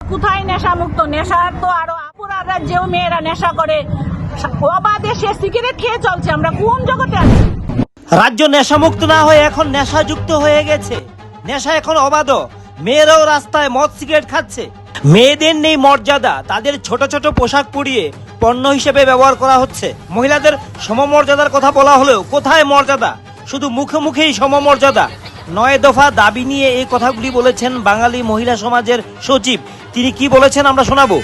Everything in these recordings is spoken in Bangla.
কোথায় নেশা মুক্ত? নেশার তো আরো আপুরা রাজ্যেও মেয়েরা নেশা করে, অবাধে সে সিগারেট খেয়ে চলছে। আমরা কোন জগতে আছি? রাজ্য নেশামুক্ত না হয়ে এখন নেশাযুক্ত হয়ে গেছে। নেশা এখন অবাধ, মেয়েরাও রাস্তায় মদ সিগারেট খাচ্ছে। মেয়েদের নেই মর্যাদা, তাদের ছোট ছোট পোশাক পরিয়ে পণ্য হিসেবে ব্যবহার করা হচ্ছে। মহিলাদের সমমর্যাদার কথা বলা হলেও কোথায় মর্যাদা? শুধু মুখে মুখেই সমমর্যাদা। 9 দফা দাবি নিয়ে এই কথাগুলি বলেছেন বাঙালি মহিলা সমাজের সচিব। তিনি কি বলেছেন আমরা শোনাবো।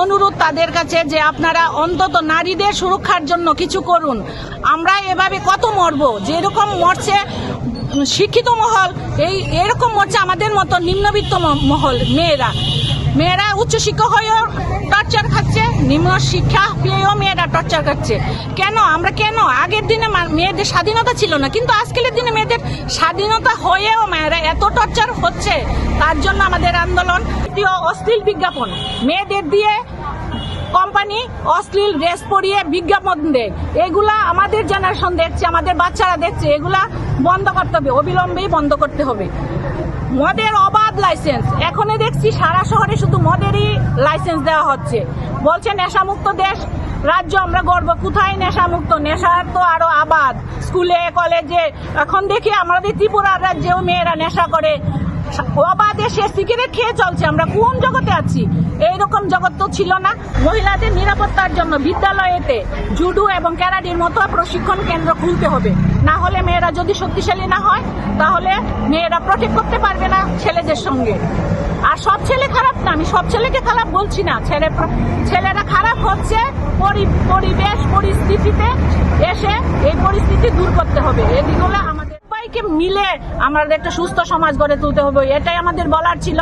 অনুরোধ তাদের কাছে যে আপনারা অন্তত নারীদের সুরক্ষার জন্য কিছু করুন। আমরা এভাবে কত মরবো? যেরকম মরছে শিক্ষিত মহল, এরকম মরছে আমাদের মতো নিম্নবিত্ত মহল। মেয়েরা উচ্চশিক্ষা হয়েও টর্চার খাচ্ছে, নিম্ন শিক্ষা পেয়েও মেয়েরা টর্চার খাচ্ছে। আমরা কেন? আগের দিনে মেয়েদের স্বাধীনতা ছিল না, কিন্তু আজকের দিনে মেয়েদের স্বাধীনতা হয়েও মেয়েরা এত টর্চার হচ্ছে। তার জন্য আমাদের আন্দোলন। অশ্লীল বিজ্ঞাপন, মেয়েদের দিয়ে কোম্পানি অশ্লীল ড্রেস পরিয়ে বিজ্ঞাপন দেয়, এগুলা আমাদের জেনারেশন দেখছে, আমাদের বাচ্চারা দেখছে। এগুলা বন্ধ করতে হবে, অবিলম্বেই বন্ধ করতে হবে। মদের অবাধ লাইসেন্স, এখনই দেখছি সারা শহরে শুধু মদেরই লাইসেন্স দেওয়া হচ্ছে। বলছে নেশামুক্ত দেশ রাজ্য আমরা গর্ব। কোথায় নেশামুক্ত? নেশার তো আরো আবাদ, স্কুলে কলেজে। এখন দেখি আমাদের ত্রিপুরার রাজ্যেও মেয়েরা নেশা করে, অবাধে সে সিগারেট খেয়ে চলছে। আমরা কোন জগতে আছি? এইরকম জগৎ তো ছিল না। মহিলাদের নিরাপত্তার জন্য বিদ্যালয়েতে জুডো এবং ক্যারাটের মতো প্রশিক্ষণ কেন্দ্র খুলতে হবে। না হলে মেয়েরা যদি শক্তিশালী না হয়, তাহলে মেয়েরা প্রটেক্ট করতে পারবে না ছেলেদের সঙ্গে। আর সব ছেলে খারাপ না, আমি সব ছেলেকে খারাপ বলছি না। ছেলেরা খারাপ হচ্ছে পরিবেশ পরিস্থিতিতে এসে এই পরিস্থিতি দূর করতে হবে। এদিকগুলো আমাদের সবাইকে মিলে আমাদের একটা সুস্থ সমাজ গড়ে তুলতে হবে, এটাই আমাদের বলার ছিল।